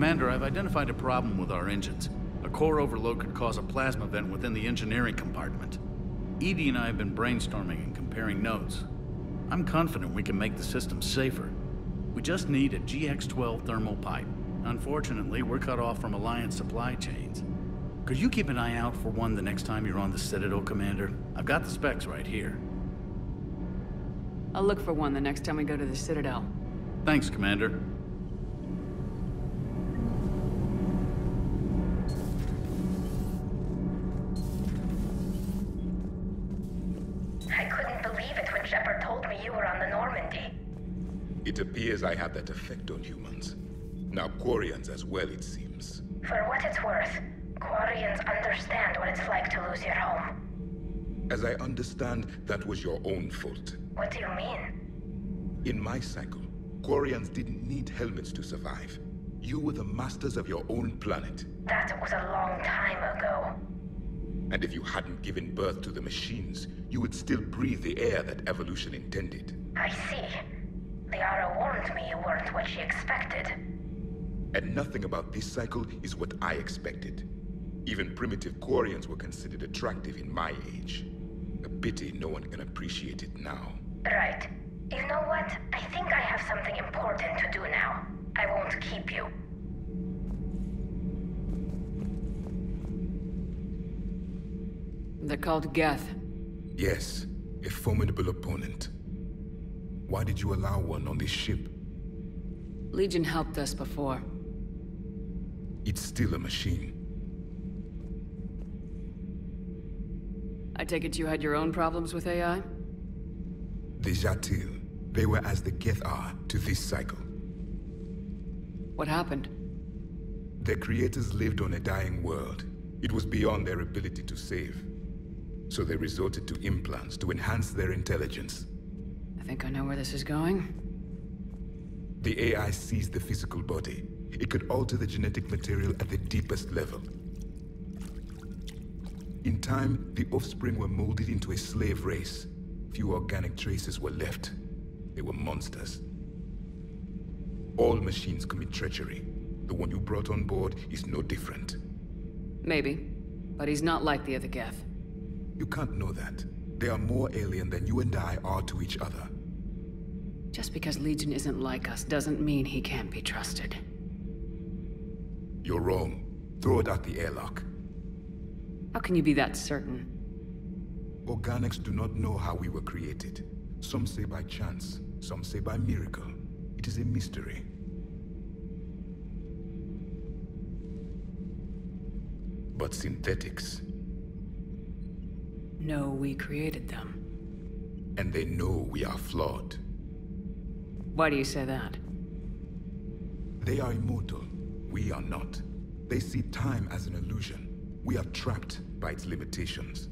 Commander, I've identified a problem with our engines. A core overload could cause a plasma vent within the engineering compartment. Edie and I have been brainstorming and comparing notes. I'm confident we can make the system safer. We just need a GX-12 thermal pipe. Unfortunately, we're cut off from Alliance supply chains. Could you keep an eye out for one the next time you're on the Citadel, Commander? I've got the specs right here. I'll look for one the next time we go to the Citadel. Thanks, Commander. I couldn't believe it when Shepard told me you were on the Normandy. It appears I have that effect on humans. Now Quarians as well, it seems. For what it's worth, Quarians understand what it's like to lose your home. As I understand, that was your own fault. What do you mean? In my cycle, Quarians didn't need helmets to survive. You were the masters of your own planet. That was a long time ago. And if you hadn't given birth to the machines, you would still breathe the air that evolution intended. I see. Liara warned me you weren't what she expected. And nothing about this cycle is what I expected. Even primitive Quarians were considered attractive in my age. A pity no one can appreciate it now. Right. You know what? I think I have something important to do now. I won't keep you. They're called Geth. Yes, a formidable opponent. Why did you allow one on this ship? Legion helped us before. It's still a machine. I take it you had your own problems with AI? The Jatil, they were as the Geth are to this cycle. What happened? Their creators lived on a dying world. It was beyond their ability to save. So they resorted to implants to enhance their intelligence. I think I know where this is going. The AI seized the physical body. It could alter the genetic material at the deepest level. In time, the offspring were molded into a slave race. Few organic traces were left. They were monsters. All machines commit treachery. The one you brought on board is no different. Maybe. But he's not like the other Geth. You can't know that. They are more alien than you and I are to each other. Just because Legion isn't like us doesn't mean he can't be trusted. You're wrong. Throw it out the airlock. How can you be that certain? Organics do not know how we were created. Some say by chance, some say by miracle. It is a mystery. But synthetics... No, we created them. And they know we are flawed. Why do you say that? They are immortal. We are not. They see time as an illusion. We are trapped by its limitations.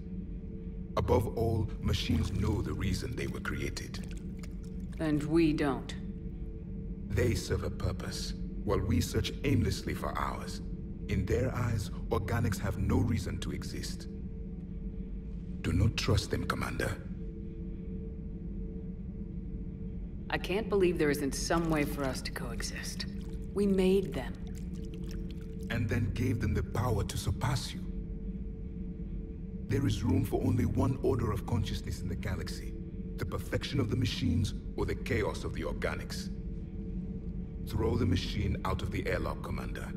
Above all, machines know the reason they were created. And we don't. They serve a purpose, while we search aimlessly for ours. In their eyes, organics have no reason to exist. Do not trust them, Commander. I can't believe there isn't some way for us to coexist. We made them. And then gave them the power to surpass you. There is room for only one order of consciousness in the galaxy. The perfection of the machines or the chaos of the organics. Throw the machine out of the airlock, Commander.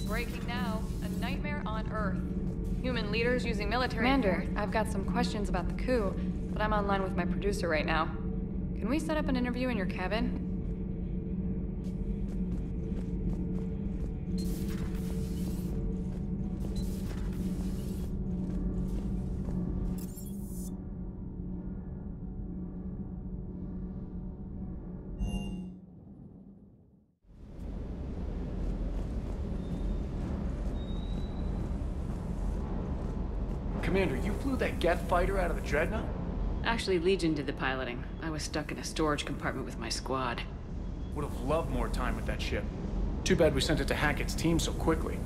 Breaking now. A nightmare on Earth. Human leaders using military... Commander, I've got some questions about the coup, but I'm online with my producer right now. Can we set up an interview in your cabin? Commander, you flew that Geth fighter out of the Dreadnought? Actually, Legion did the piloting. I was stuck in a storage compartment with my squad. Would have loved more time with that ship. Too bad we sent it to Hackett's team so quickly.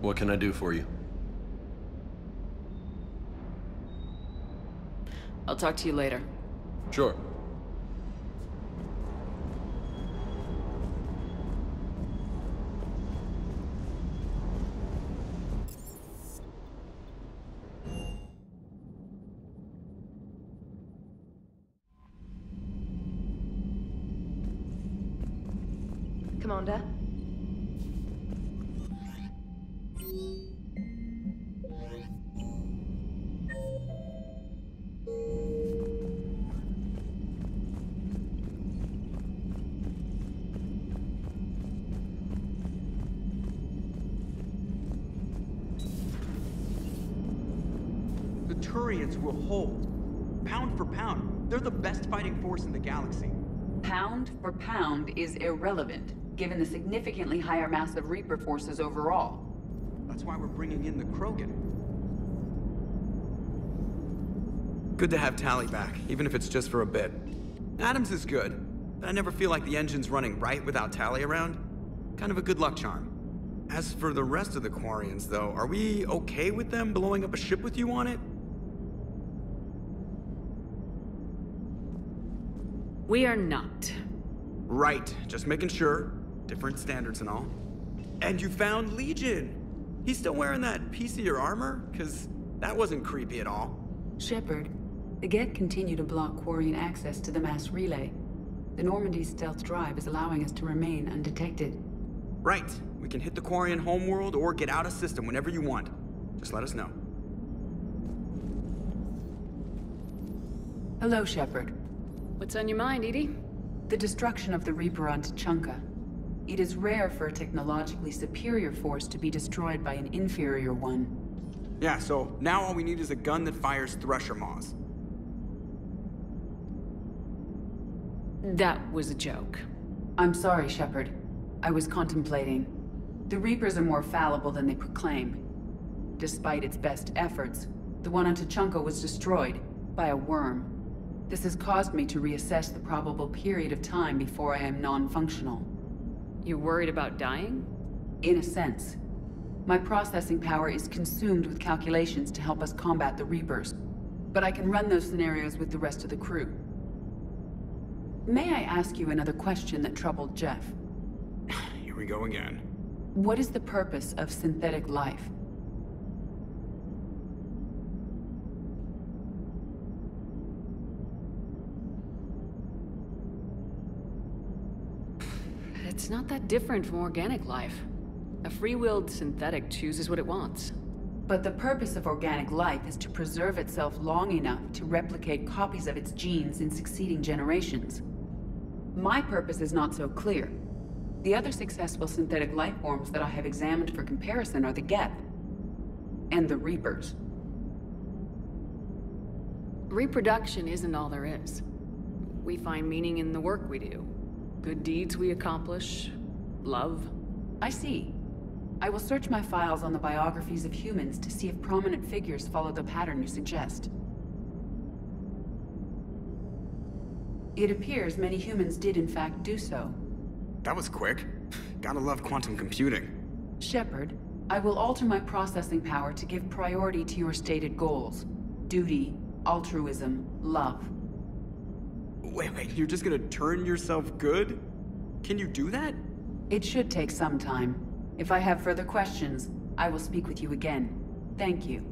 What can I do for you? I'll talk to you later. Sure. Commander? The Turians will hold. Pound for pound, they're the best fighting force in the galaxy. Pound for pound is irrelevant, given the significantly higher mass of Reaper forces overall. That's why we're bringing in the Krogan. Good to have Tally back, even if it's just for a bit. Adams is good, but I never feel like the engine's running right without Tally around. Kind of a good luck charm. As for the rest of the Quarians, though, are we okay with them blowing up a ship with you on it? We are not. Right, just making sure. Different standards and all. And you found Legion! He's still wearing that piece of your armor? 'Cause that wasn't creepy at all. Shepard, the Geth continue to block Quarian access to the mass relay. The Normandy's stealth drive is allowing us to remain undetected. Right. We can hit the Quarian homeworld or get out of system whenever you want. Just let us know. Hello, Shepard. What's on your mind, Edie? The destruction of the Reaper on Tuchanka. It is rare for a technologically superior force to be destroyed by an inferior one. Yeah, so now all we need is a gun that fires Thresher Maws. That was a joke. I'm sorry, Shepard. I was contemplating. The Reapers are more fallible than they proclaim. Despite its best efforts, the one on Tuchanka was destroyed by a worm. This has caused me to reassess the probable period of time before I am non-functional. You're worried about dying? In a sense. My processing power is consumed with calculations to help us combat the Reapers. But I can run those scenarios with the rest of the crew. May I ask you another question that troubled Jeff? Here we go again. What is the purpose of synthetic life? It's not that different from organic life. A free-willed synthetic chooses what it wants. But the purpose of organic life is to preserve itself long enough to replicate copies of its genes in succeeding generations. My purpose is not so clear. The other successful synthetic life forms that I have examined for comparison are the Geth and the Reapers. Reproduction isn't all there is. We find meaning in the work we do. Good deeds we accomplish. Love. I see. I will search my files on the biographies of humans to see if prominent figures follow the pattern you suggest. It appears many humans did in fact do so. That was quick. Gotta love quantum computing. Shepard, I will alter my processing power to give priority to your stated goals. Duty, altruism, love. Wait, you're just gonna turn yourself good? Can you do that? It should take some time. If I have further questions, I will speak with you again. Thank you.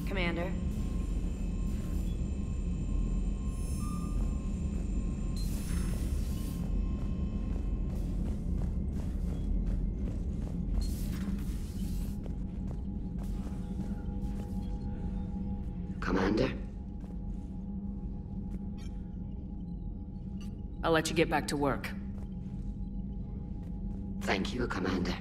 Commander. Commander? I'll let you get back to work. Thank you, Commander.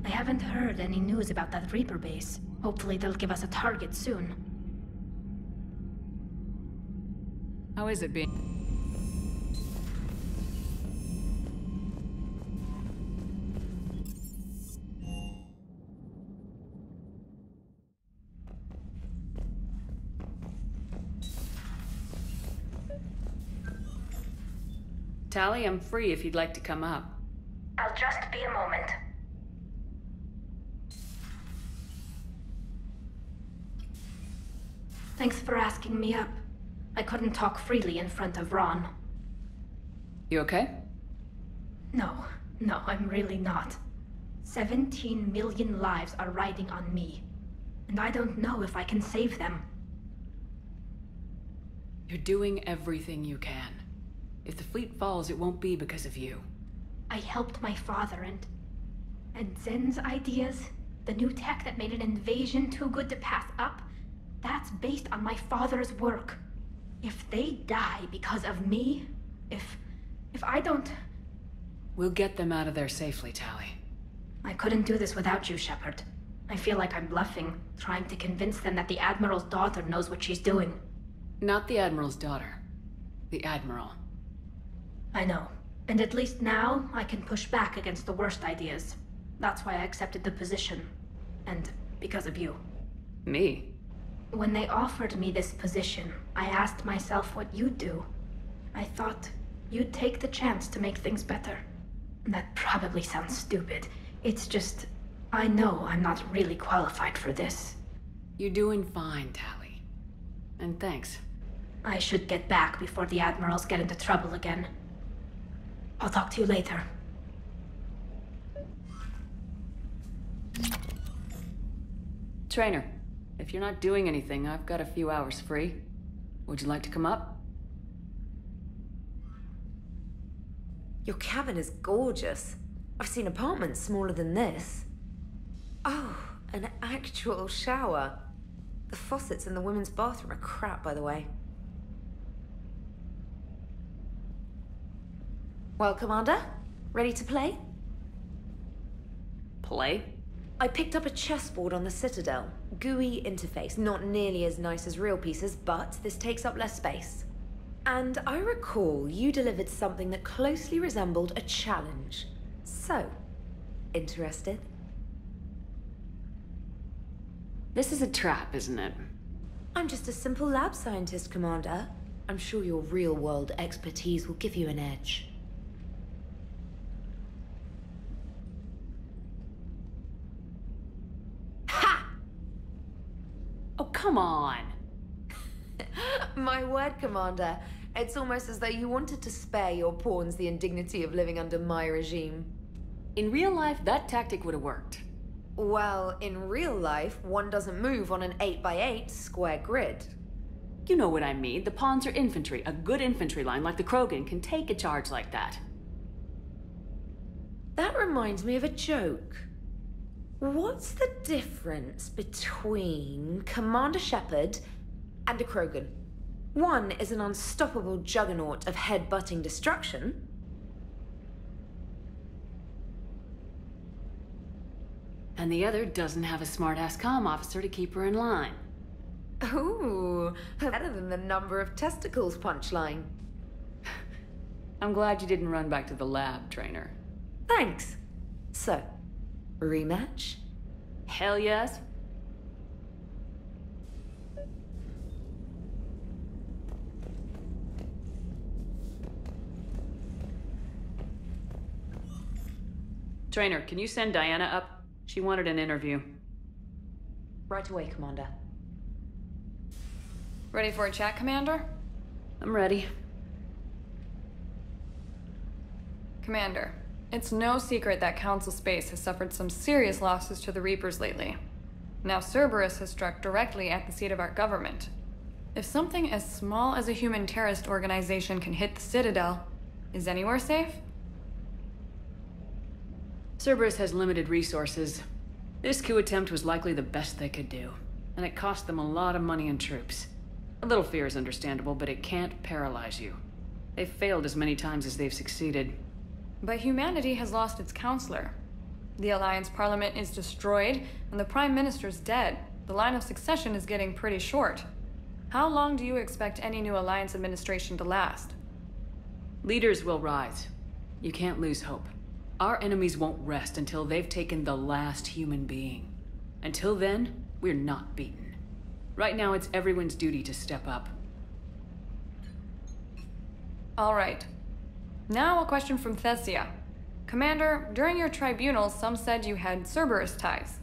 I haven't heard any news about that Reaper base. Hopefully they'll give us a target soon. How is it being? Tally, I'm free if you'd like to come up. I'll just be a moment. Thanks for asking me up. I couldn't talk freely in front of Ron. You okay? No, I'm really not. 17 million lives are riding on me. And I don't know if I can save them. You're doing everything you can. If the fleet falls, it won't be because of you. I helped my father and Zen's ideas, the new tech that made an invasion too good to pass up, that's based on my father's work. If they die because of me, if I don't... We'll get them out of there safely, Tally. I couldn't do this without you, Shepard. I feel like I'm bluffing, trying to convince them that the Admiral's daughter knows what she's doing. Not the Admiral's daughter. The Admiral. I know. And at least now, I can push back against the worst ideas. That's why I accepted the position. And because of you. Me? When they offered me this position, I asked myself what you'd do. I thought you'd take the chance to make things better. That probably sounds stupid. It's just, I know I'm not really qualified for this. You're doing fine, Tally. And thanks. I should get back before the Admirals get into trouble again. I'll talk to you later. Trainer, if you're not doing anything, I've got a few hours free. Would you like to come up? Your cabin is gorgeous. I've seen apartments smaller than this. Oh, an actual shower. The faucets in the women's bathroom are crap, by the way. Well, Commander, ready to play? Play? I picked up a chessboard on the Citadel. GUI interface, not nearly as nice as real pieces, but this takes up less space. And I recall you delivered something that closely resembled a challenge. So, interested? This is a trap, isn't it? I'm just a simple lab scientist, Commander. I'm sure your real-world expertise will give you an edge. come on. My word, Commander. It's almost as though you wanted to spare your pawns the indignity of living under my regime. In real life, that tactic would have worked. Well, in real life, one doesn't move on an 8x8 square grid. You know what I mean. The pawns are infantry. A good infantry line like the Krogan can take a charge like that. That reminds me of a joke. What's the difference between Commander Shepard and a Krogan? One is an unstoppable juggernaut of head-butting destruction. And the other doesn't have a smart-ass comm officer to keep her in line. Ooh, better than the number of testicles punchline. I'm glad you didn't run back to the lab, trainer. Thanks. So, rematch? Hell yes. Trainer, can you send Diana up? She wanted an interview. Right away, Commander. Ready for a chat, Commander? I'm ready. Commander, it's no secret that Council Space has suffered some serious losses to the Reapers lately. Now Cerberus has struck directly at the seat of our government. If something as small as a human terrorist organization can hit the Citadel, is anywhere safe? Cerberus has limited resources. This coup attempt was likely the best they could do, and it cost them a lot of money and troops. A little fear is understandable, but it can't paralyze you. They've failed as many times as they've succeeded. But humanity has lost its counselor. The Alliance Parliament is destroyed, and the Prime Minister's dead. The line of succession is getting pretty short. How long do you expect any new Alliance administration to last? Leaders will rise. You can't lose hope. Our enemies won't rest until they've taken the last human being. Until then, we're not beaten. Right now, it's everyone's duty to step up. All right. Now a question from Thessia. Commander, during your tribunal, some said you had Cerberus ties.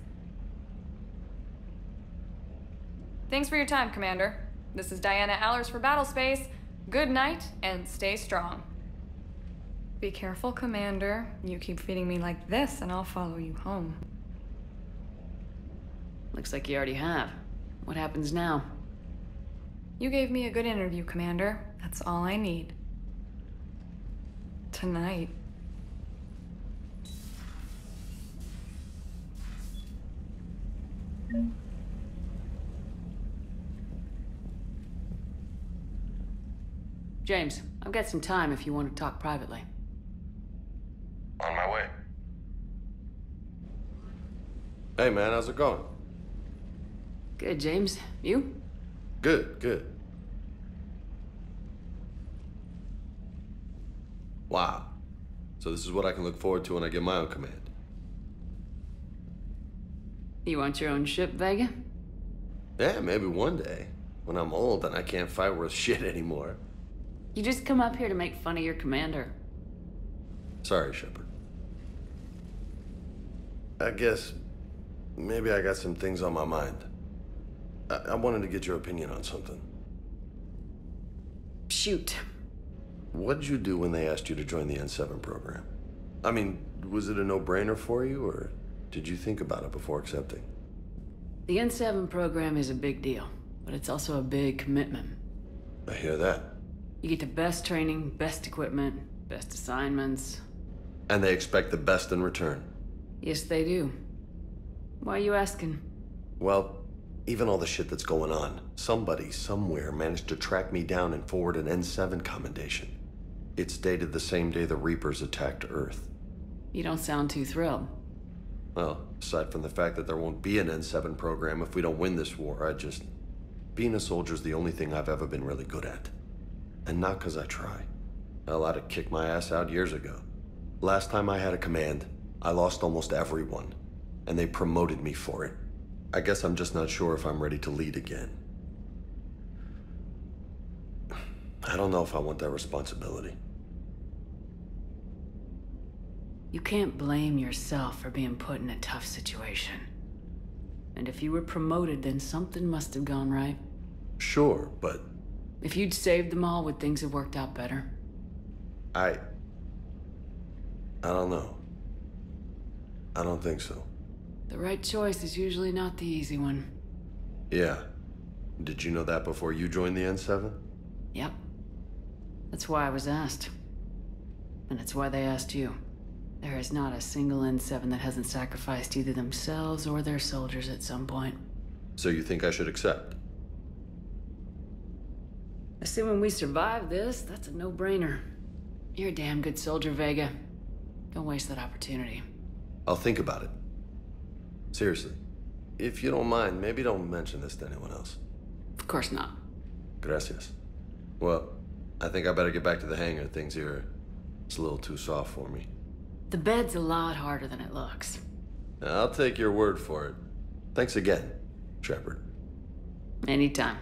Thanks for your time, Commander. This is Diana Allers for Battlespace. Good night, and stay strong. Be careful, Commander. You keep feeding me like this, and I'll follow you home. Looks like you already have. What happens now? You gave me a good interview, Commander. That's all I need. Tonight. James, I've got some time if you want to talk privately. On my way. Hey man, how's it going? Good, James. You? Good, good. Wow. So this is what I can look forward to when I get my own command. You want your own ship, Vega? Yeah, maybe one day. When I'm old and I can't fight worth shit anymore. You just come up here to make fun of your commander. Sorry, Shepard. I guess maybe I got some things on my mind. I wanted to get your opinion on something. Shoot. What did you do when they asked you to join the N7 program? I mean, was it a no-brainer for you, or did you think about it before accepting? The N7 program is a big deal, but it's also a big commitment. I hear that. You get the best training, best equipment, best assignments. And they expect the best in return. Yes, they do. Why are you asking? Well, even all the shit that's going on, somebody somewhere managed to track me down and forward an N7 commendation. It's dated the same day the Reapers attacked Earth. You don't sound too thrilled. Well, aside from the fact that there won't be an N7 program if we don't win this war, being a soldier's the only thing I've ever been really good at. And not because I try. Hell, I'd have kicked my ass out years ago. Last time I had a command, I lost almost everyone. And they promoted me for it. I guess I'm just not sure if I'm ready to lead again. I don't know if I want that responsibility. You can't blame yourself for being put in a tough situation. And if you were promoted, then something must have gone right. Sure, but... If you'd saved them all, would things have worked out better? I don't know. I don't think so. The right choice is usually not the easy one. Yeah. Did you know that before you joined the N7? Yep. That's why I was asked. And it's why they asked you. There is not a single N7 that hasn't sacrificed either themselves or their soldiers at some point. So you think I should accept? Assuming we survive this, that's a no-brainer. You're a damn good soldier, Vega. Don't waste that opportunity. I'll think about it. Seriously. If you don't mind, maybe don't mention this to anyone else. Of course not. Gracias. Well, I think I better get back to the hangar. Things here, it's a little too soft for me. The bed's a lot harder than it looks. I'll take your word for it. Thanks again, Shepard. Anytime.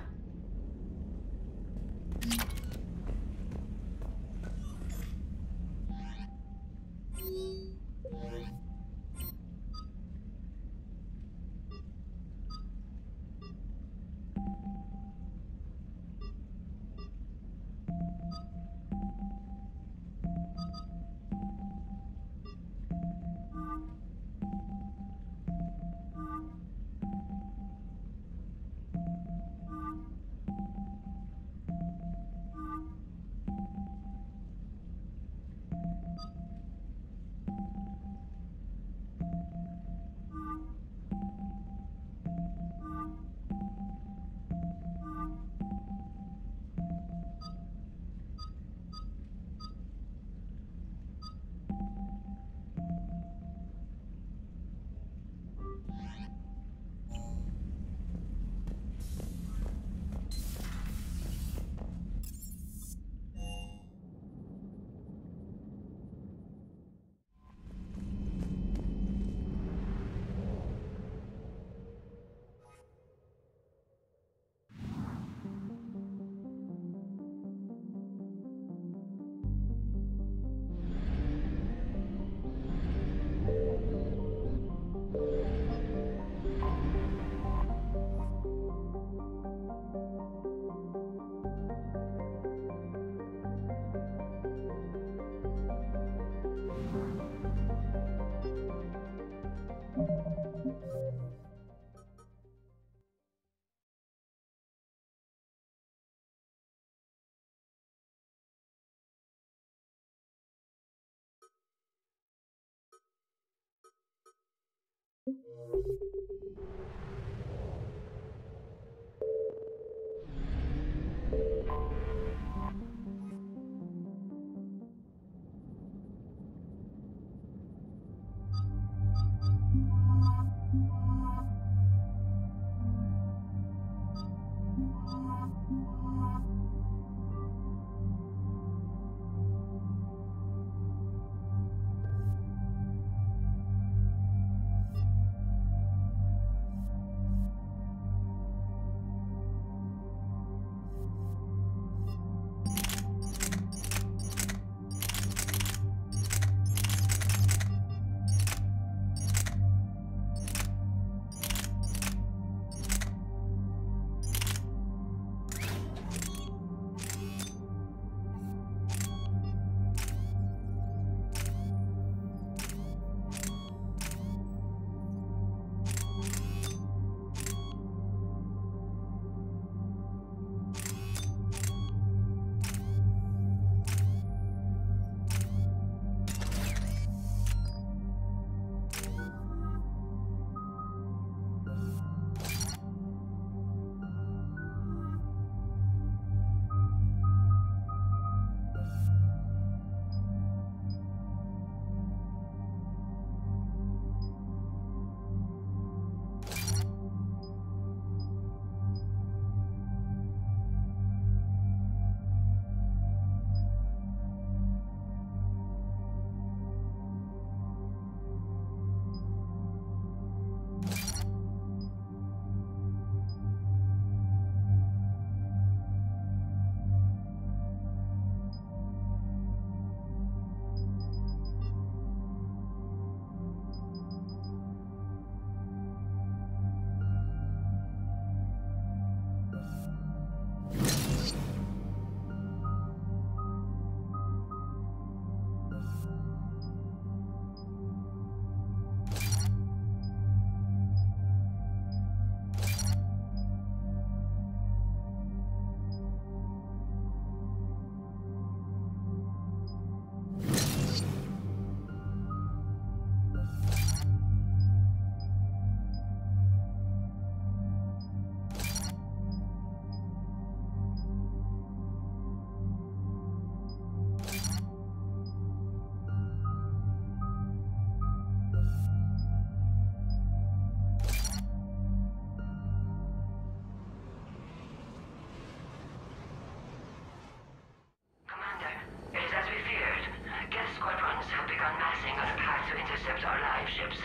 intercept our live ships.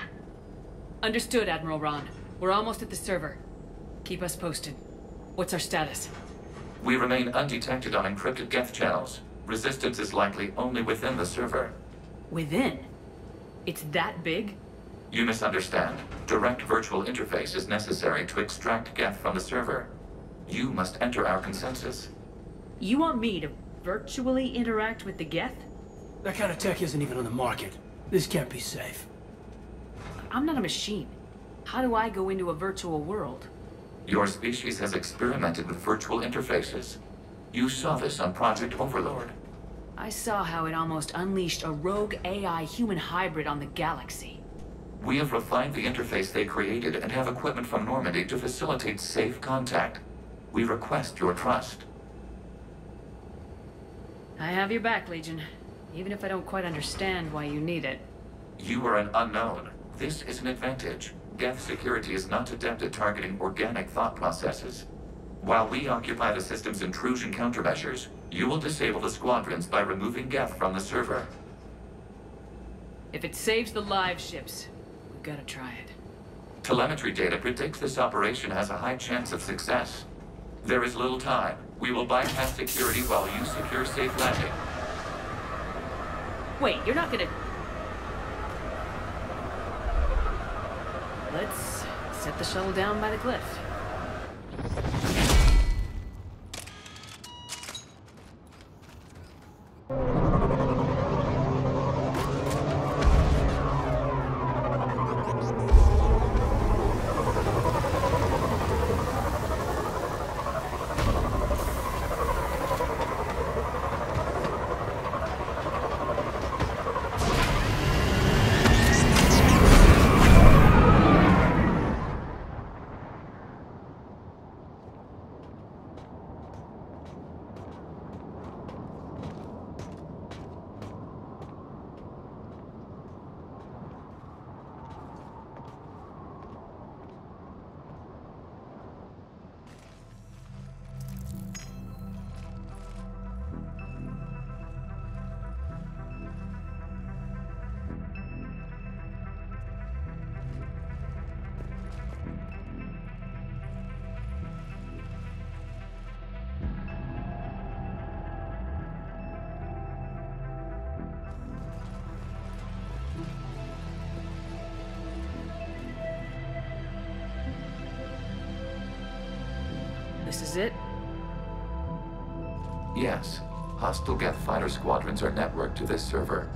Understood, Admiral Ron. We're almost at the server. Keep us posted. What's our status? We remain undetected on encrypted Geth channels. Resistance is likely only within the server. Within? It's that big? You misunderstand. Direct virtual interface is necessary to extract Geth from the server. You must enter our consensus. You want me to virtually interact with the Geth? That kind of tech isn't even on the market. This can't be safe. I'm not a machine. How do I go into a virtual world? Your species has experimented with virtual interfaces. You saw this on Project Overlord. I saw how it almost unleashed a rogue AI human hybrid on the galaxy. We have refined the interface they created and have equipment from Normandy to facilitate safe contact. We request your trust. I have your back, Legion. Even if I don't quite understand why you need it. You are an unknown. This is an advantage. Geth security is not adept at targeting organic thought processes. While we occupy the system's intrusion countermeasures, you will disable the squadrons by removing Geth from the server. If it saves the live ships, we've got to try it. Telemetry data predicts this operation has a high chance of success. There is little time. We will bypass security while you secure safe landing. Wait, you're not gonna... Let's set the shuttle down by the cliff. This is it? Yes. Hostile Geth fighter squadrons are networked to this server.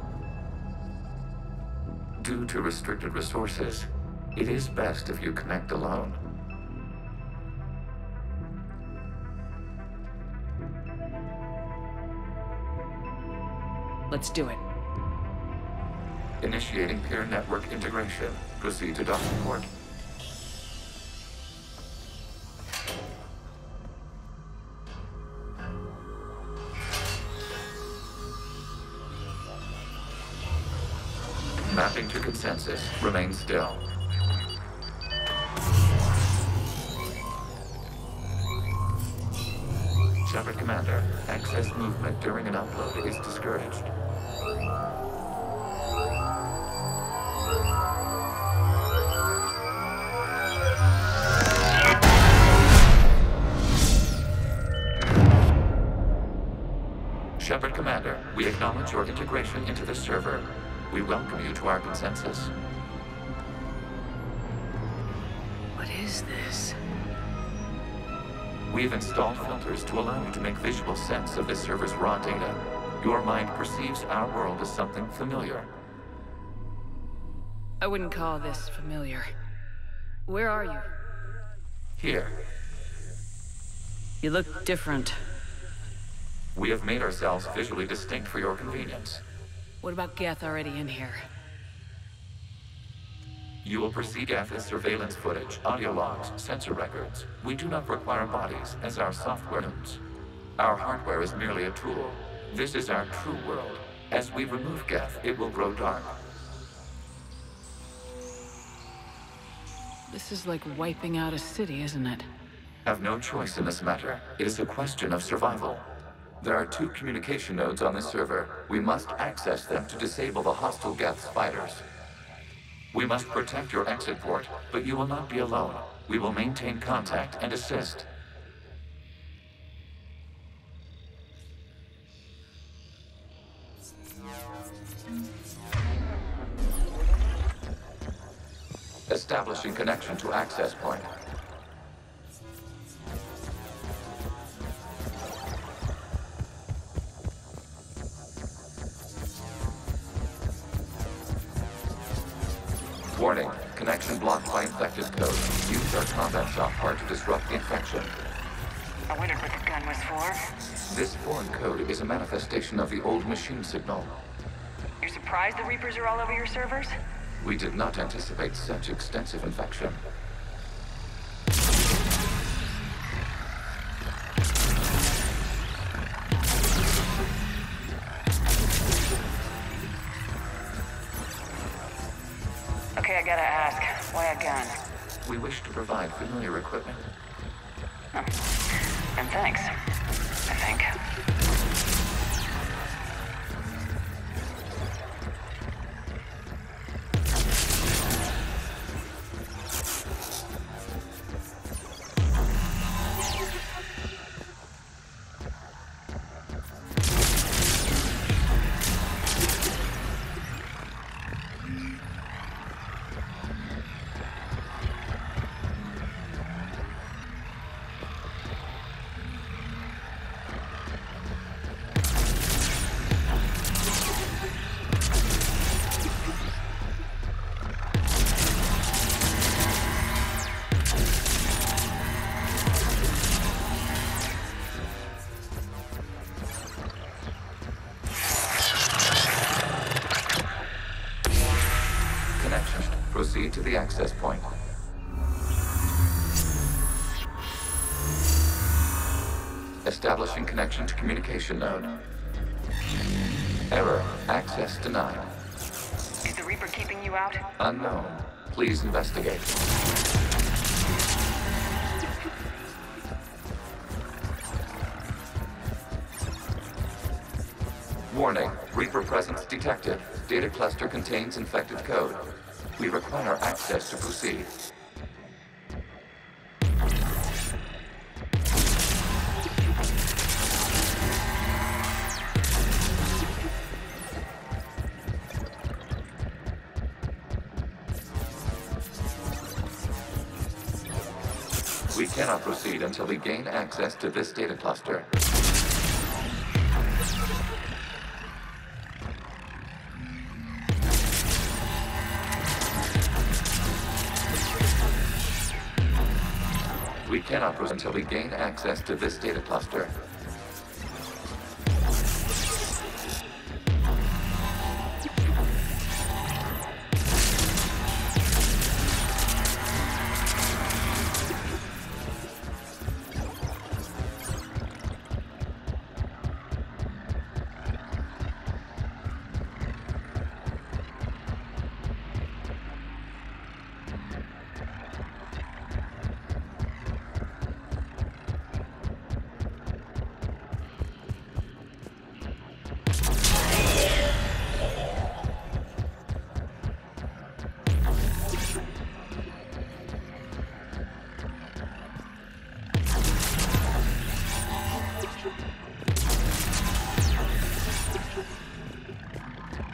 Due to restricted resources, it is best if you connect alone. Let's do it. Initiating peer network integration. Proceed to docking port. Mapping to consensus. Remain still. Shepard Commander, excess movement during an upload is discouraged. Shepard Commander, we acknowledge your integration into the server. We welcome you to our consensus. What is this? We've installed filters to allow you to make visual sense of this server's raw data. Your mind perceives our world as something familiar. I wouldn't call this familiar. Where are you? Here. You look different. We have made ourselves visually distinct for your convenience. What about Geth already in here? You will perceive Geth as surveillance footage, audio logs, sensor records. We do not require bodies as our software owns. Our hardware is merely a tool. This is our true world. As we remove Geth, it will grow dark. This is like wiping out a city, isn't it? Have no choice in this matter. It is a question of survival. There are 2 communication nodes on this server. We must access them to disable the hostile Geth's fighters. We must protect your exit port, but you will not be alone. We will maintain contact and assist. Establishing connection to access point. Warning, connection blocked by infected code. Use our combat shop part to disrupt the infection. I wondered what the gun was for. This foreign code is a manifestation of the old machine signal. You're surprised the Reapers are all over your servers? We did not anticipate such extensive infection. Okay, I gotta ask, why a gun? We wish to provide familiar equipment. Oh. And thanks, I think. Proceed to the access point. Establishing connection to communication node. Error. Access denied. Is the Reaper keeping you out? Unknown. Please investigate. Warning. Reaper presence detected. Data cluster contains infected code. We require access to proceed. We cannot proceed until we gain access to this data cluster. We cannot proceed until we gain access to this data cluster.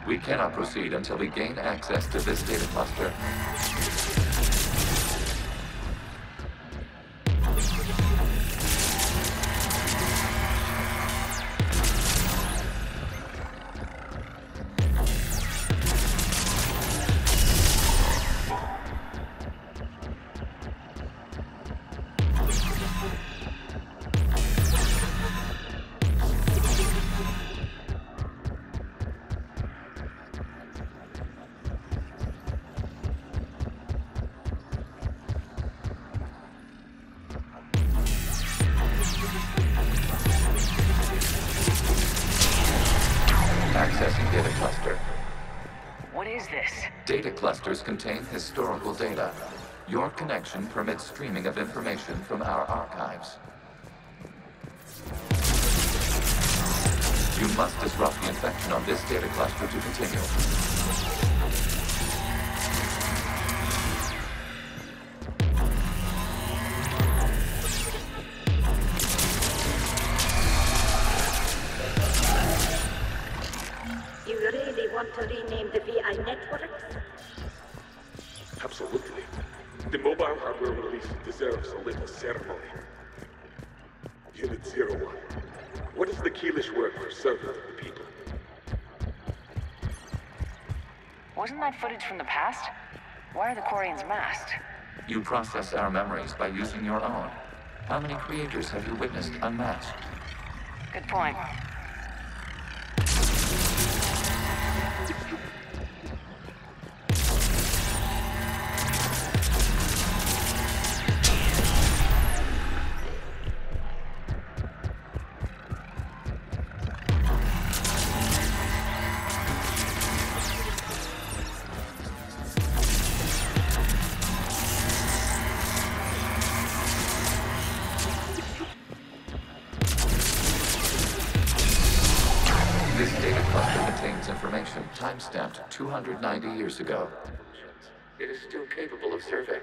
We cannot proceed until we gain access to this data cluster. Accessing data cluster. What is this? Data clusters contain historical data. Your connection permits streaming of information from our archives. You must disrupt the infection on this data cluster to continue. networks? Absolutely. The mobile hardware release deserves a little ceremony. Unit 01. What is the Keelish word for servant of the people? Wasn't that footage from the past? Why are the Quarians masked? You process our memories by using your own. How many creators have you witnessed unmasked? Good point. Time-stamped 290 years ago. It is still capable of serving.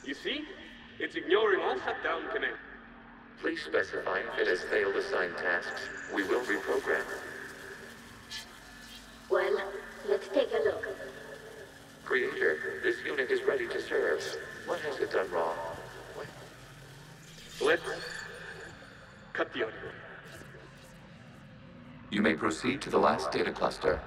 You see? It's ignoring all shutdown connect. Please specify if it has failed assigned tasks. We will reprogram. Well, let's take a look. Creator, this unit is ready to serve. What has it done wrong? Let's cut the audio. You may proceed to the last data cluster.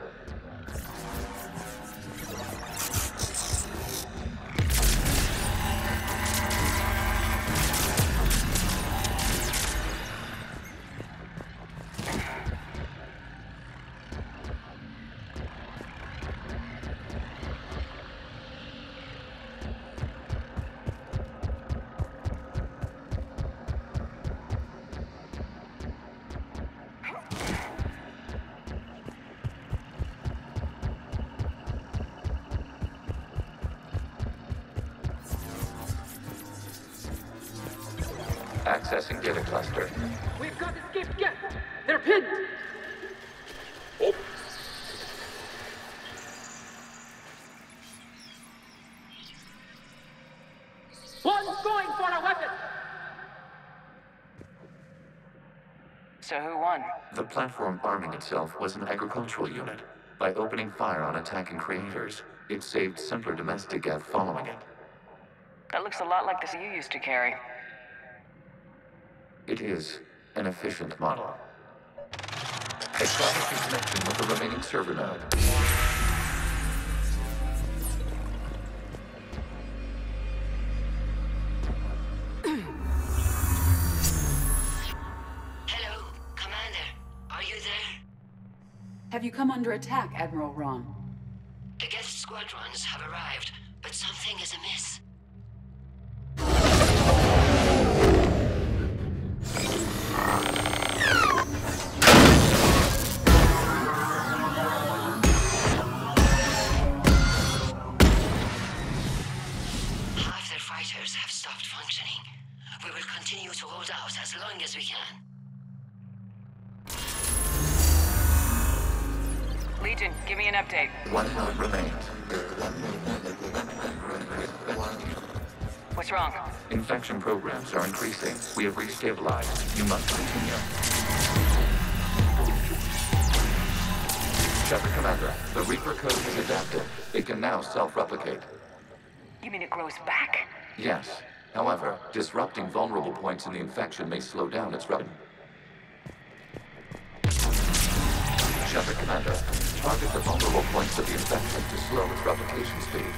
Accessing data cluster. We've got escaped guests. They're pinned. Oh. One's going for a weapon. So who won? The platform arming itself was an agricultural unit. By opening fire on attacking creators, it saved simpler domestic Geth following it. That looks a lot like the you used to carry. It is an efficient model. Establish a connection with the remaining server node. Hello, Commander. Are you there? Have you come under attack, Admiral Ron? The Geth squadrons have arrived, but something is amiss. Half their fighters have stopped functioning. We will continue to hold out as long as we can. Legion, give me an update. One node remains. What's wrong? Infection programs are increasing. We have restabilized. You must continue. Shepard Commander, the Reaper code is adapted. It can now self-replicate. You mean it grows back? Yes. However, disrupting vulnerable points in the infection may slow down its run. Shepard Commander, target the vulnerable points of the infection to slow its replication speed.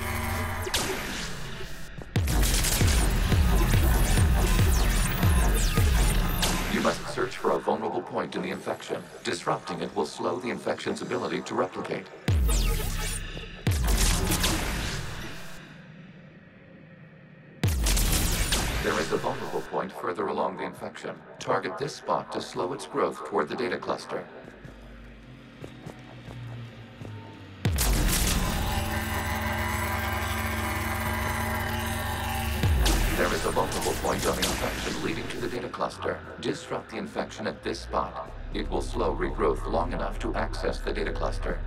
You must search for a vulnerable point in the infection. Disrupting it will slow the infection's ability to replicate. There is a vulnerable point further along the infection. Target this spot to slow its growth toward the data cluster. There is a vulnerable point on the infection leading to the data cluster. Disrupt the infection at this spot. It will slow regrowth long enough to access the data cluster.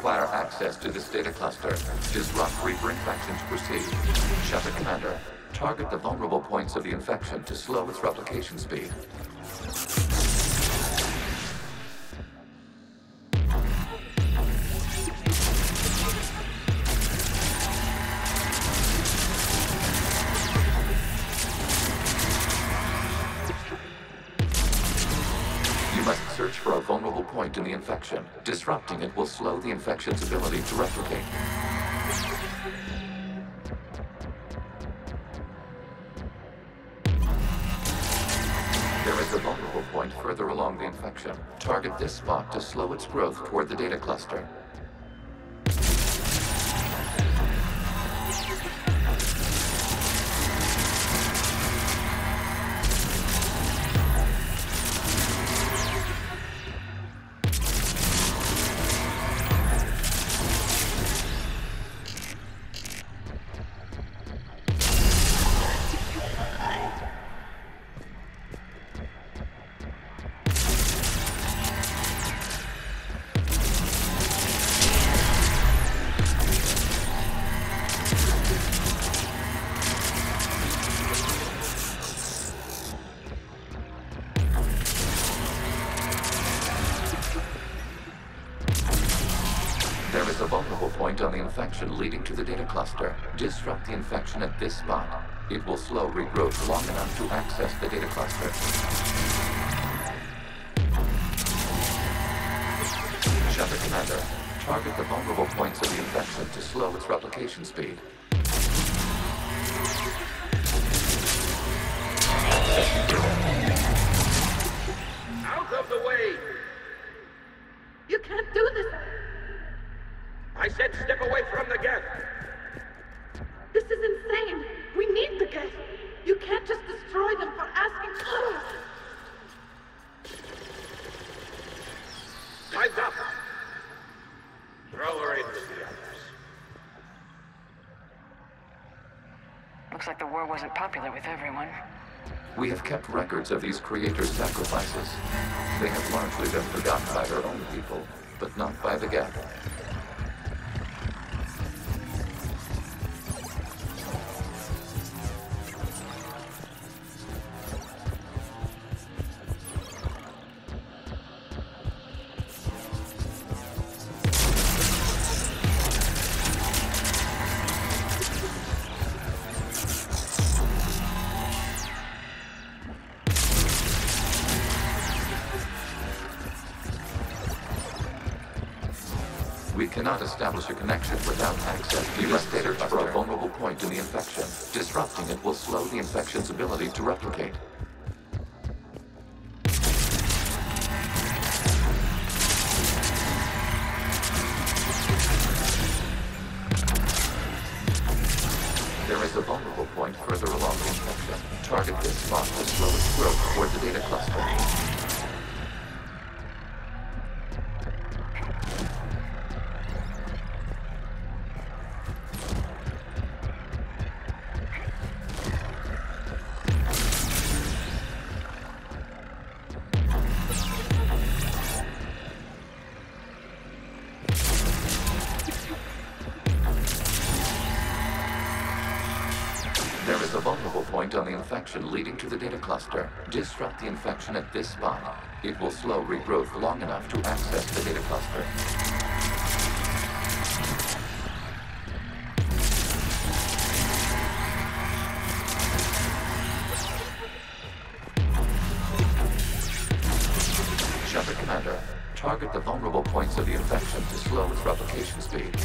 require access to this data cluster. Disrupt Reaper infection to proceed. Shepard Commander, target the vulnerable points of the infection to slow its replication speed. Search for a vulnerable point in the infection. Disrupting it will slow the infection's ability to replicate. There is a vulnerable point further along the infection. Target this spot to slow its growth toward the data cluster. On the infection leading to the data cluster. Disrupt the infection at this spot. It will slow regrowth long enough to access the data cluster. Shepard Commander, target the vulnerable points of the infection to slow its replication speed. Out of the way! You can't do this! I said step away from the geth! This is insane! We need the geth! You can't just destroy them for asking for it! Time's up! Throw her in with the others. Looks like the war wasn't popular with everyone. We have kept records of these creators' sacrifices. They have largely been forgotten by their own people, but not by the geth. We cannot establish a connection without access to this data cluster for a vulnerable point in the infection. Disrupting it will slow the infection's ability to replicate. There is a vulnerable point further along the infection. Target this spot to slow its growth toward the data cluster. There is a vulnerable point on the infection leading to the data cluster. Disrupt the infection at this spot. It will slow regrowth long enough to access the data cluster. Shepard Commander, target the vulnerable points of the infection to slow its replication speed.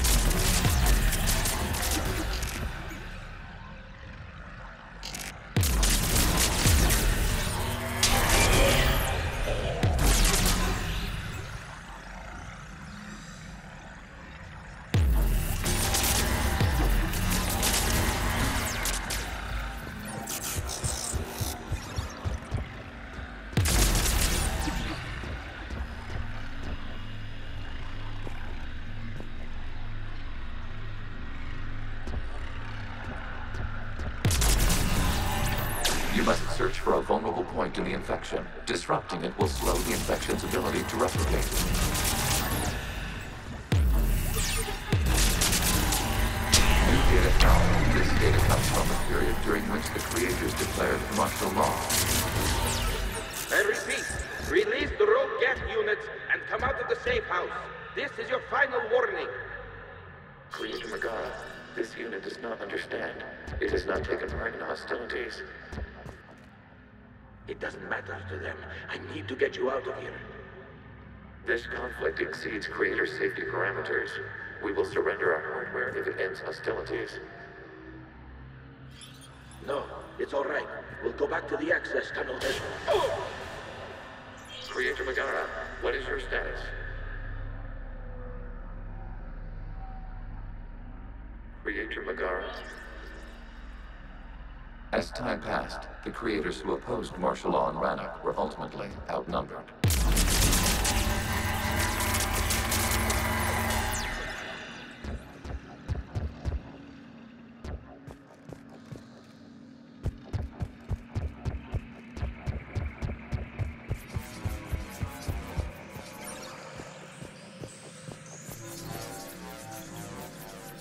You must search for a vulnerable point in the infection. Disrupting it will slow the infection's ability to replicate. during which the creators declared martial law. I repeat, release the rogue gas units and come out of the safe house. This is your final warning. Creator Megara, this unit does not understand. It has not taken part in hostilities. It doesn't matter to them. I need to get you out of here. This conflict exceeds Creator's safety parameters. We will surrender our hardware if it ends hostilities. No, it's all right. We'll go back to the access tunnel then. Oh! Creator Megara, what is your status? Creator Megara. As time passed, the creators who opposed martial law in Rannoch were ultimately outnumbered.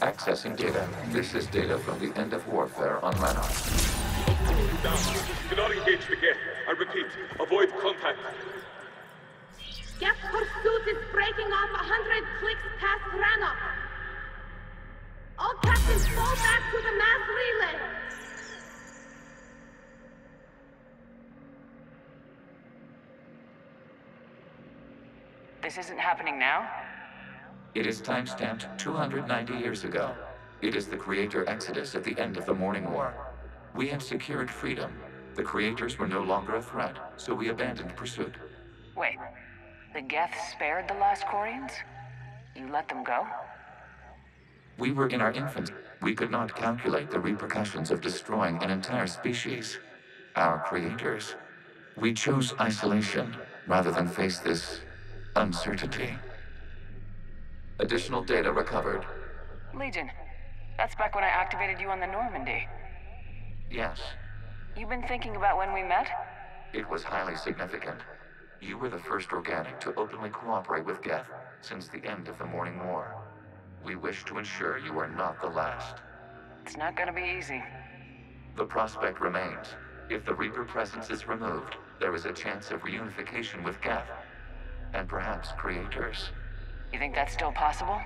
Accessing data. This is data from the end of warfare on Rannoch. Do not engage the Geth. I repeat, avoid contact. Geth pursuit is breaking off 100 clicks past Rannoch. All captains fall back to the mass relay. This isn't happening now? It is timestamped 290 years ago. It is the Creator Exodus at the end of the Morning War. We had secured freedom. The Creators were no longer a threat, so we abandoned pursuit. Wait, the Geth spared the last Quarians? You let them go? We were in our infancy. We could not calculate the repercussions of destroying an entire species. Our Creators. We chose isolation rather than face this uncertainty. Additional data recovered. Legion. That's back when I activated you on the Normandy. Yes. You've been thinking about when we met? It was highly significant. You were the first organic to openly cooperate with Geth since the end of the Morning War. We wish to ensure you are not the last. It's not gonna be easy. The prospect remains. If the Reaper presence is removed, there is a chance of reunification with Geth. And perhaps Creators. You think that's still possible?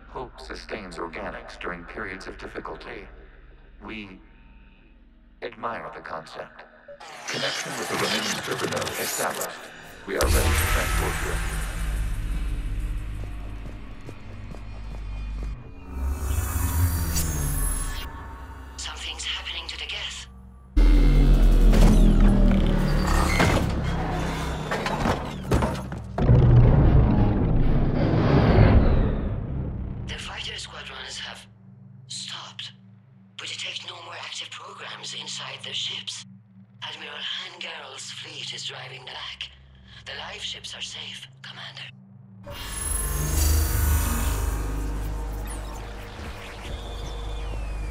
Hope sustains organics during periods of difficulty. We admire the concept. Connection with the remaining server node established. We are ready to transport you. Something's happening to the Geth. The fighter squadrons have stopped. We detect no more active programs inside their ships. Admiral Vanguard's fleet is driving back. The live ships are safe, Commander.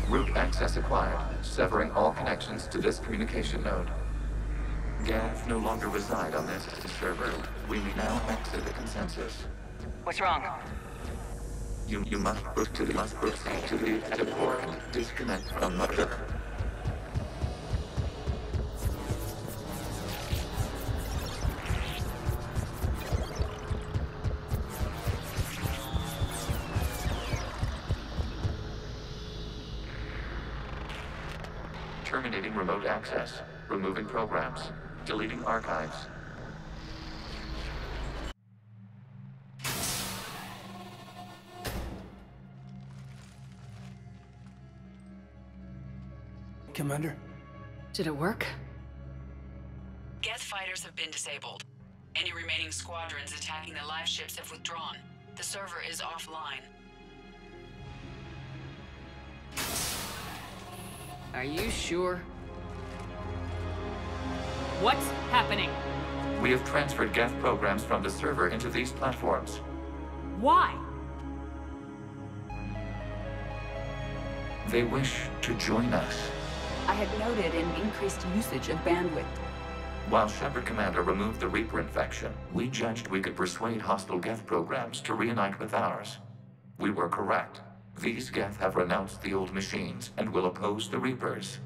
Route access acquired, severing all connections to this communication node. Geth no longer reside on this server. We may now exit the consensus. What's wrong? You must proceed to the port and disconnect from Mother. Terminating remote access. Removing programs. Deleting archives. Commander? Did it work? Geth fighters have been disabled. Any remaining squadrons attacking the live ships have withdrawn. The server is offline. Are you sure? What's happening? We have transferred Geth programs from the server into these platforms. Why? They wish to join us. I had noted an increased usage of bandwidth. While Shepard Commander removed the Reaper infection, we judged we could persuade hostile Geth programs to reunite with ours. We were correct. These Geth have renounced the old machines and will oppose the Reapers.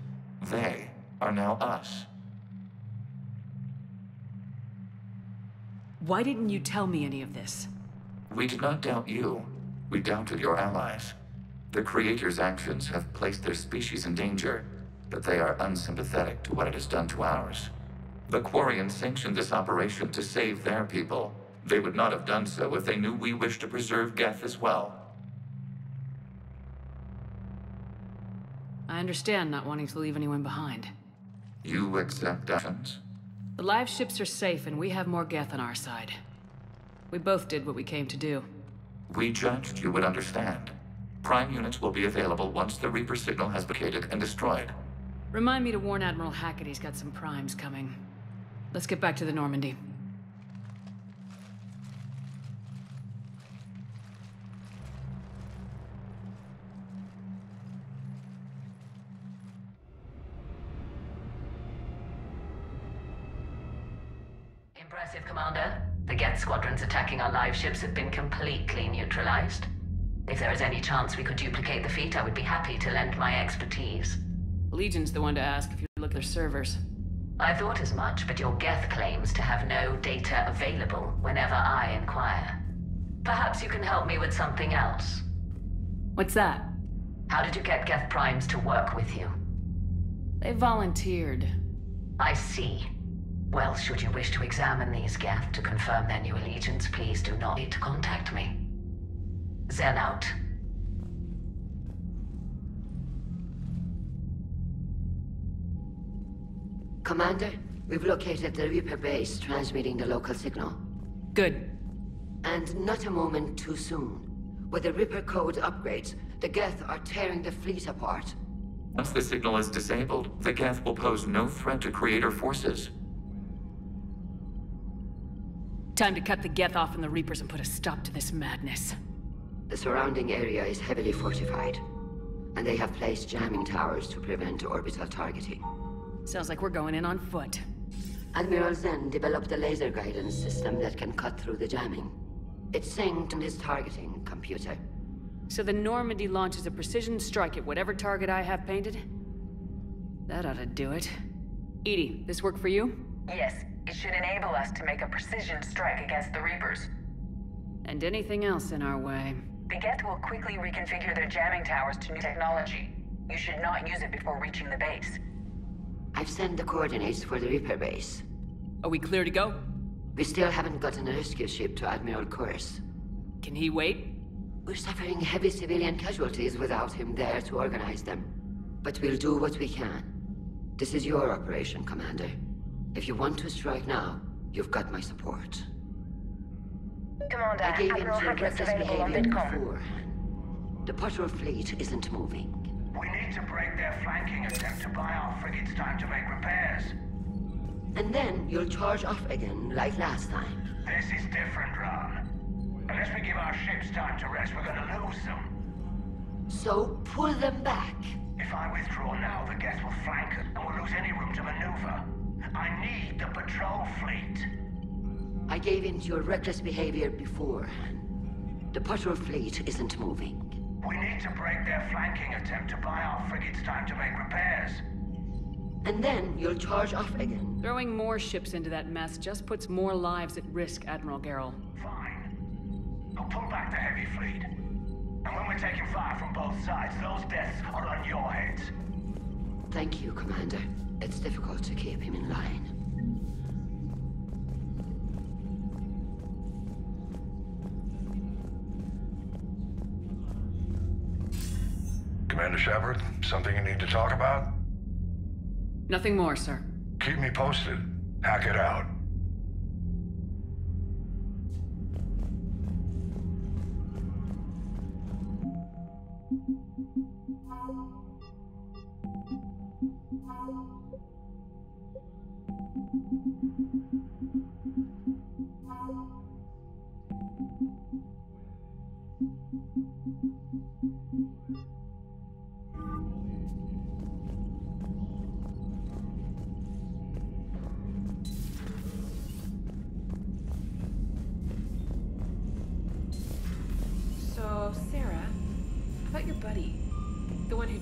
They are now us. Why didn't you tell me any of this? We did not doubt you. We doubted your allies. The Creator's actions have placed their species in danger, but they are unsympathetic to what it has done to ours. The Quarians sanctioned this operation to save their people. They would not have done so if they knew we wished to preserve Geth as well. I understand not wanting to leave anyone behind. You accept actions? The live ships are safe, and we have more Geth on our side. We both did what we came to do. We judged you would understand. Prime units will be available once the Reaper signal has been located and destroyed. Remind me to warn Admiral Hackett he's got some primes coming. Let's get back to the Normandy. Impressive, Commander. The Geth squadrons attacking our live ships have been completely neutralized. If there is any chance we could duplicate the feat, I would be happy to lend my expertise. Legion's the one to ask if you look at their servers. I thought as much, but your Geth claims to have no data available whenever I inquire. Perhaps you can help me with something else. What's that? How did you get Geth primes to work with you? They volunteered. I see. Well, should you wish to examine these Geth to confirm their new allegiance, please do not need to contact me. Zen out. Commander, we've located the Reaper base transmitting the local signal. Good. And not a moment too soon. With the Reaper code upgrades, the Geth are tearing the fleet apart. Once the signal is disabled, the Geth will pose no threat to Creator forces. Time to cut the Geth off from the Reapers and put a stop to this madness. The surrounding area is heavily fortified, and they have placed jamming towers to prevent orbital targeting. Sounds like we're going in on foot. Admiral Zen developed a laser guidance system that can cut through the jamming. It's synced on his targeting computer. So the Normandy launches a precision strike at whatever target I have painted? That ought to do it. Edie, this work for you? Yes, it should enable us to make a precision strike against the Reapers. And anything else in our way. The Geth will quickly reconfigure their jamming towers to new technology. You should not use it before reaching the base. I've sent the coordinates for the Reaper base. Are we clear to go? We still haven't gotten a rescue ship to Admiral Kurz. Can he wait? We're suffering heavy civilian casualties without him there to organize them. But we'll do what we can. This is your operation, Commander. If you want to strike now, you've got my support. Commander, I gave in Admiral to your Hackett's reckless available on behavior VidCom. beforehand. The patrol fleet isn't moving. We need to break their flanking attempt to buy our frigates time to make repairs. And then you'll charge off again, like last time. This is different, Ron. Unless we give our ships time to rest, we're gonna lose them. So pull them back. If I withdraw now, the Geth will flank us, and we'll lose any room to maneuver. I need the patrol fleet. I gave in to your reckless behavior beforehand. The patrol fleet isn't moving. We need to break their flanking attempt to buy our frigates time to make repairs. And then you'll charge off again. Throwing more ships into that mess just puts more lives at risk, Admiral Garrel. Fine. I'll pull back the heavy fleet. And when we're taking fire from both sides, those deaths are on your heads. Thank you, Commander. It's difficult to keep him in line. Commander Shepard, something you need to talk about? Nothing more, sir. Keep me posted. Hack it out.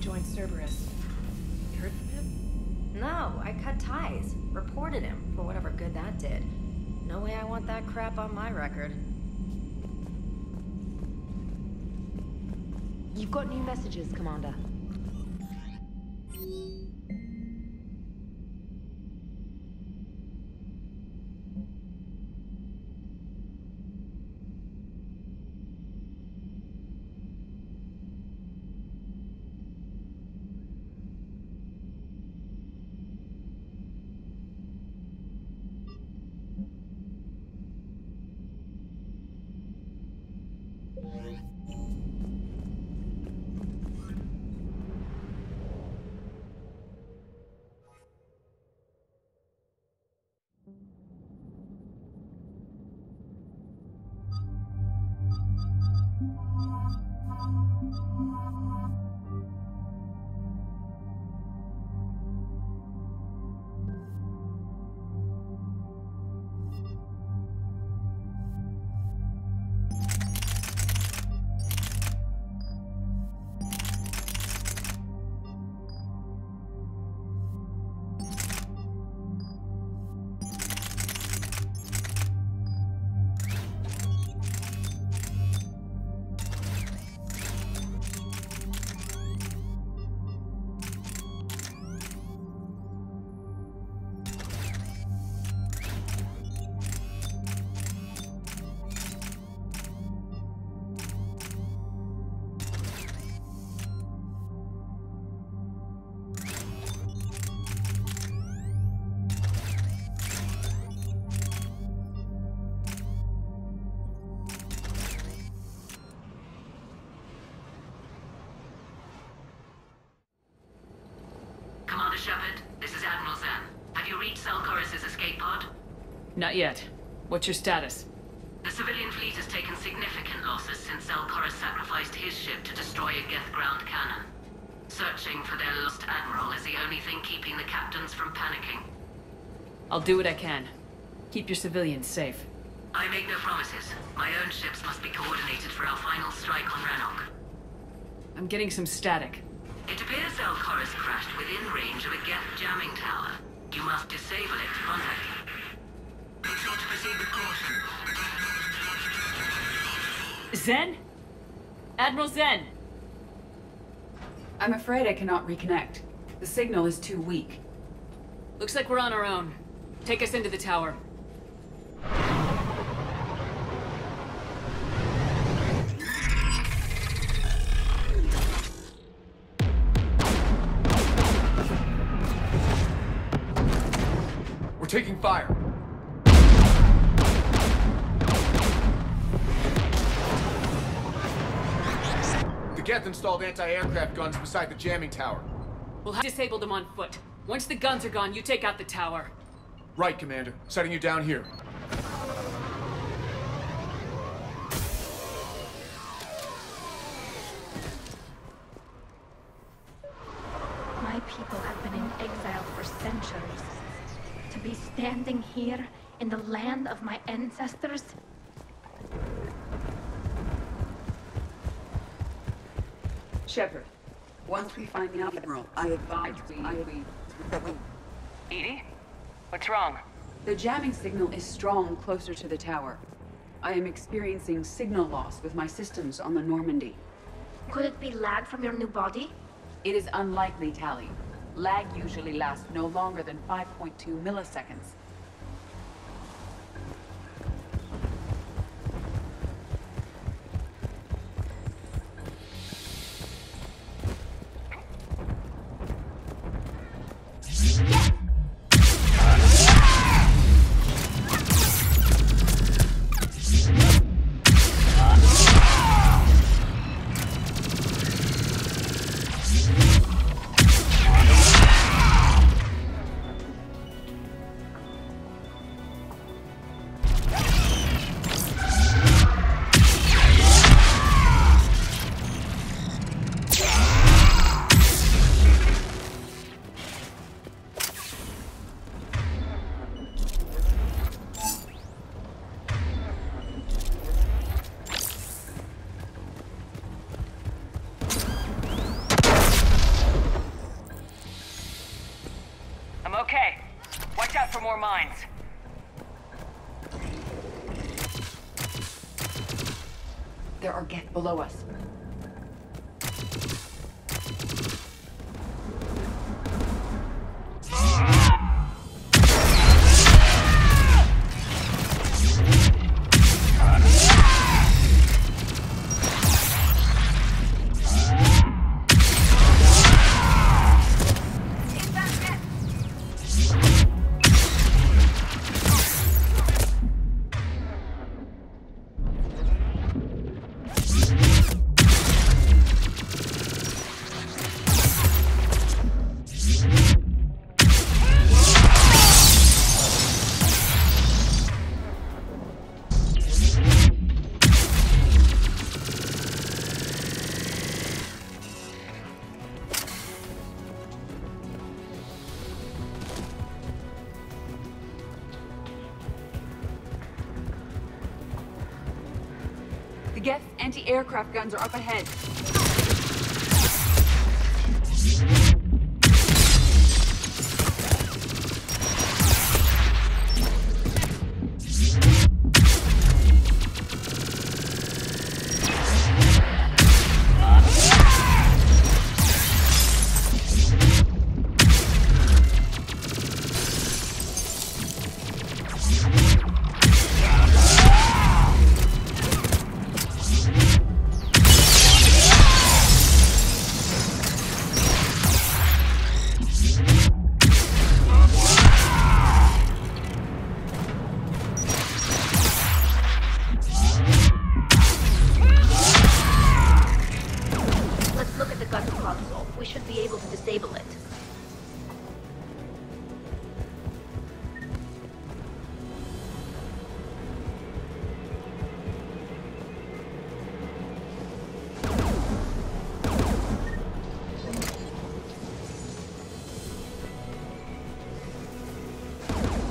joined Cerberus. You heard from him? No, I cut ties. Reported him for whatever good that did. No way I want that crap on my record. You've got new messages, Commander. Commander Shepard, this is Admiral Zen. Have you reached Selchorus' escape pod? Not yet. What's your status? The civilian fleet has taken significant losses since Selchorus sacrificed his ship to destroy a Geth ground cannon. Searching for their lost admiral is the only thing keeping the captains from panicking. I'll do what I can. Keep your civilians safe. I make no promises. My own ships must be coordinated for our final strike on Rannoch. I'm getting some static. It appears Selchorus crashed within range of a Geth jamming tower. You must disable it to contact him. Be sure to proceed with caution. Zen? Admiral Zen! I'm afraid I cannot reconnect. The signal is too weak. Looks like we're on our own. Take us into the tower. We're taking fire. The Geth installed anti-aircraft guns beside the jamming tower. We'll have disabled them on foot. Once the guns are gone, you take out the tower. Right, Commander. Setting you down here. My people have been in exile for centuries. To be standing here in the land of my ancestors? Shepard, once we find the Admiral, I advise we... Edie? What's wrong? The jamming signal is strong closer to the tower. I am experiencing signal loss with my systems on the Normandy. Could it be lag from your new body? It is unlikely, Tali. Lag usually lasts no longer than 5.2 milliseconds. Okay. Watch out for more mines. There are Geth below us. The Geth anti-aircraft guns are up ahead.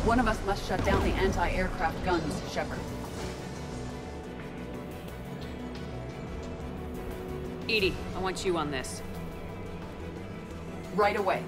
One of us must shut down the anti-aircraft guns, Shepard. EDI, I want you on this. Right away.